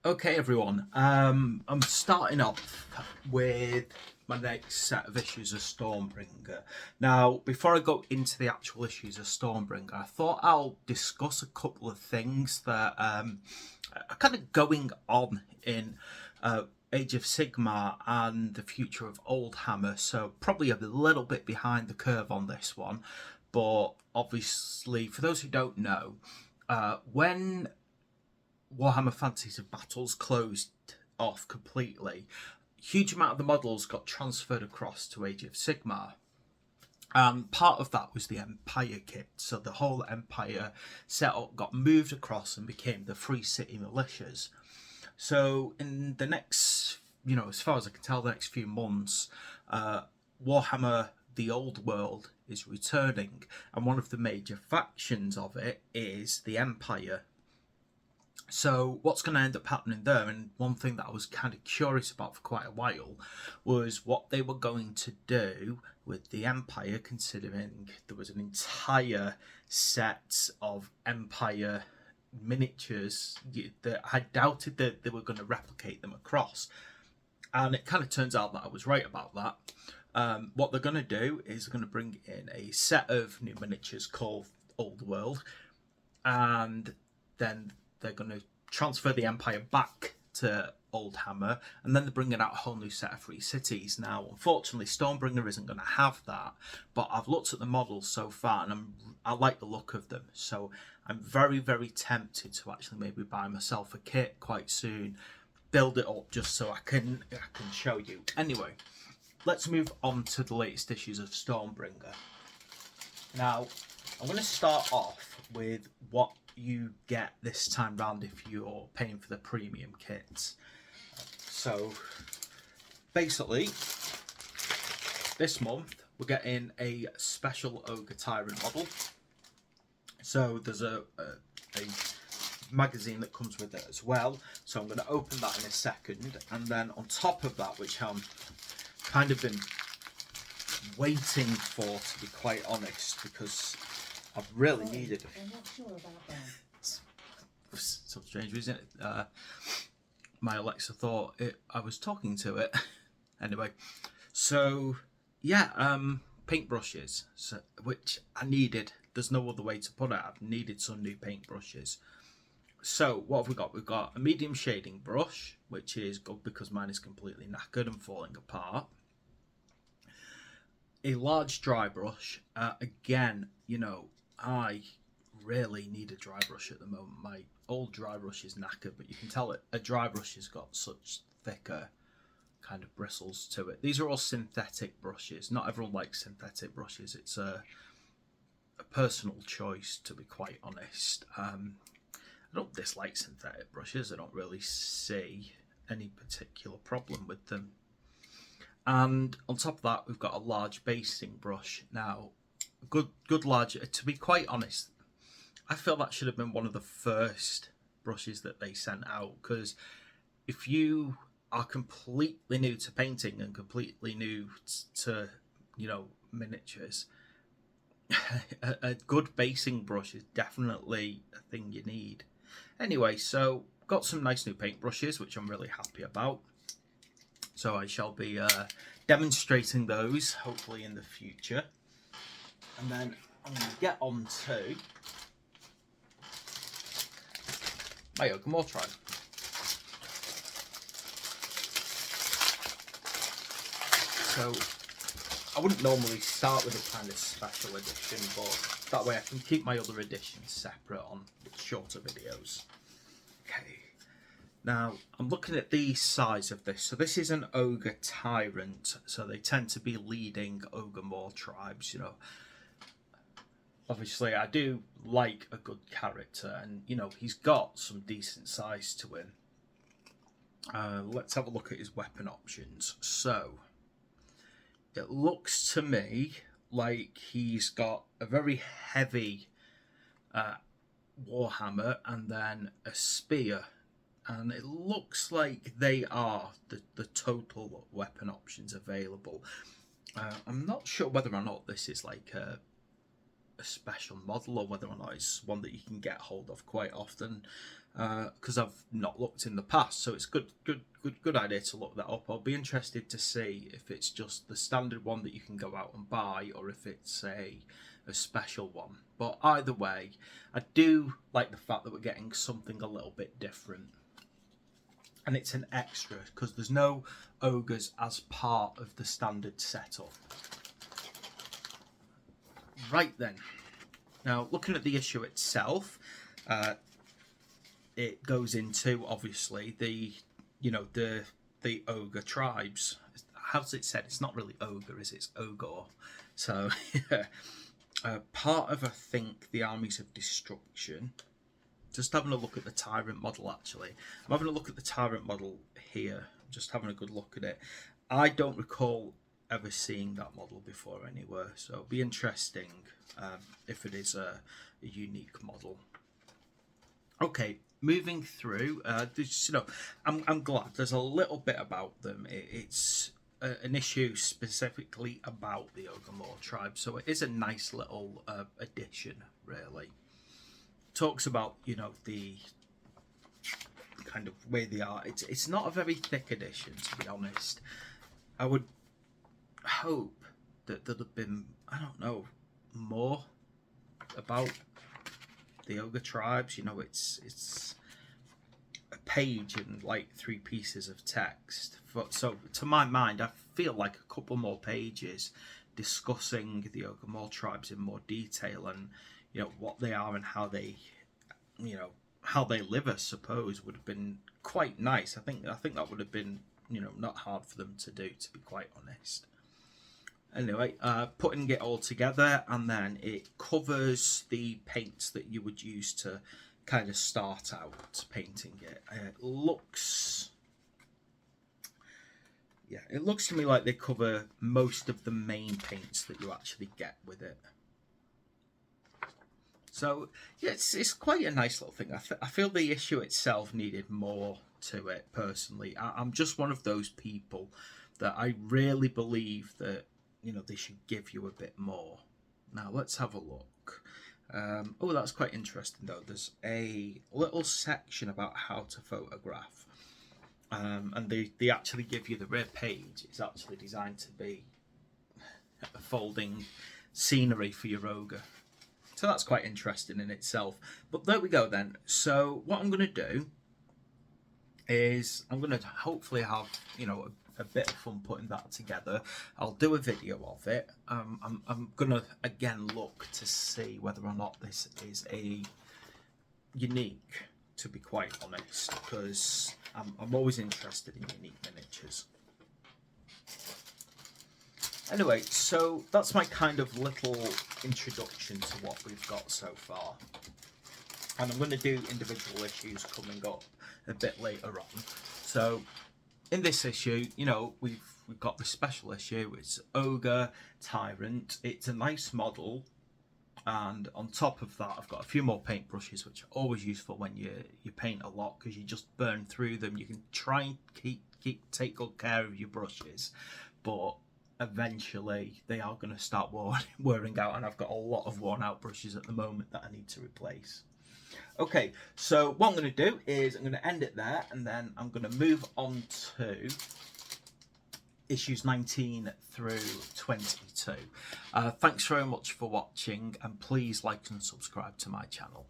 Okay, everyone. I'm starting off with my next set of issues of Stormbringer. Now, before I go into the actual issues of Stormbringer, I thought I'll discuss a couple of things that are kind of going on in Age of Sigmar and the future of Oldhammer. So probably a little bit behind the curve on this one, but obviously, for those who don't know, when Warhammer Fantasy of Battles closed off completely, huge amount of the models got transferred across to Age of Sigmar. And part of that was the Empire kit. So the whole Empire setup got moved across and became the Free City Militias. So in the next, as far as I can tell, the next few months, Warhammer the Old World is returning. And one of the major factions of it is the Empire. So what's going to end up happening there, and one thing that I was kind of curious about for quite a while, was what they were going to do with the Empire, considering there was an entire set of Empire miniatures that I doubted that they were going to replicate them across. And it kind of turns out that I was right about that. What they're going to do is they're going to bring in a set of new miniatures called Old World, and then they're going to transfer the Empire back to Oldhammer, and then they're bringing out a whole new set of free cities. Now, unfortunately, Stormbringer isn't going to have that, but I've looked at the models so far, and I like the look of them. So I'm very, very tempted to actually maybe buy myself a kit quite soon, build it up just so I can show you. Anyway, let's move on to the latest issues of Stormbringer. Now, I'm going to start off with what you get this time round if you're paying for the premium kits. So basically, this month we're getting a special Ogor Tyrant model. So there's a magazine that comes with it as well. So I'm going to open that in a second, and then on top of that, which I'm kind of been waiting for, to be quite honest, because I've really needed it. I'm not sure about that. It's so strange, isn't it? My Alexa thought I was talking to it. Anyway, so yeah, paintbrushes, which I needed. There's no other way to put it. I've needed some new paintbrushes. So what have we got? We've got a medium shading brush, which is good because mine is completely knackered and falling apart. A large dry brush. Again, I really need a dry brush at the moment. My old dry brush is knackered, but you can tell it. A dry brush has got such thicker kind of bristles to it. These are all synthetic brushes. Not everyone likes synthetic brushes. It's a personal choice, to be quite honest. I don't dislike synthetic brushes. I don't really see any particular problem with them. And on top of that, we've got a large basting brush. Now, good large. To be quite honest, I feel that should have been one of the first brushes that they sent out, because if you are completely new to painting and completely new to miniatures, a good basing brush is definitely a thing you need. Anyway, so got some nice new paintbrushes, which I'm really happy about. So I shall be demonstrating those hopefully in the future. And then I'm going to get on to my Ogor Mawtribe. So I wouldn't normally start with a kind of special edition, but that way I can keep my other editions separate on shorter videos. Okay. Now, I'm looking at the size of this. So this is an Ogor Tyrant. So they tend to be leading Ogor Mawtribes, Obviously, I do like a good character, and, he's got some decent size to him. Let's have a look at his weapon options. So, it looks to me like he's got a very heavy warhammer and then a spear. And it looks like they are the total weapon options available. I'm not sure whether or not this is like a a special model or whether or not it's one that you can get hold of quite often, because I've not looked in the past. So it's good idea to look that up. I'll be interested to see if it's just the standard one that you can go out and buy, or if it's a special one. But either way, I do like the fact that we're getting something a little bit different. And it's an extra, because there's no ogres as part of the standard setup. Right then, now looking at the issue itself, it goes into obviously the ogre tribes. How's it said? It's not really ogre, is it? It's Ogor. So part of, I think, the armies of destruction. Just having a look at the Tyrant model, actually. I'm having a look at the Tyrant model here. Just having a good look at it. I don't recall ever seeing that model before anywhere, so it'll be interesting if it is a unique model. Okay, moving through. I'm glad there's a little bit about them. It's an issue specifically about the Ogor Mawtribe, so it is a nice little addition, really. Talks about the kind of way they are. It's not a very thick edition, to be honest. I would hope that there'd have been, I don't know, more about the ogre tribes. It's a page and like 3 pieces of text. So to my mind, I feel like a couple more pages discussing the Ogor Mawtribes in more detail, and what they are and how they live, I suppose, would have been quite nice. I think that would have been not hard for them to do, to be quite honest. Anyway, putting it all together, and then it covers the paints that you would use to kind of start out painting it. It looks to me like they cover most of the main paints that you actually get with it. So yeah, it's quite a nice little thing. I feel the issue itself needed more to it, personally. I'm just one of those people that I really believe that they should give you a bit more. Now let's have a look. Oh, that's quite interesting though. There's a little section about how to photograph, and they actually give you the rear page. It's actually designed to be a folding scenery for your ogre. So that's quite interesting in itself. But there we go then. So what I'm going to do is I'm going to hopefully have a bit of fun putting that together. I'll do a video of it. I'm going to again look to see whether or not this is a unique, to be quite honest, because I'm always interested in unique miniatures. Anyway, so that's my kind of little introduction to what we've got so far. And I'm going to do individual issues coming up a bit later on. So in this issue, we've got the special issue. It's Ogor Tyrant. It's a nice model. And on top of that, I've got a few more paintbrushes, which are always useful when you paint a lot, because you just burn through them. You can try and take good care of your brushes, but eventually they are going to start wearing out, and I've got a lot of worn out brushes at the moment that I need to replace. Okay, so what I'm going to do is I'm going to end it there, and then I'm going to move on to issues 19 through 22. Thanks very much for watching, and please like and subscribe to my channel.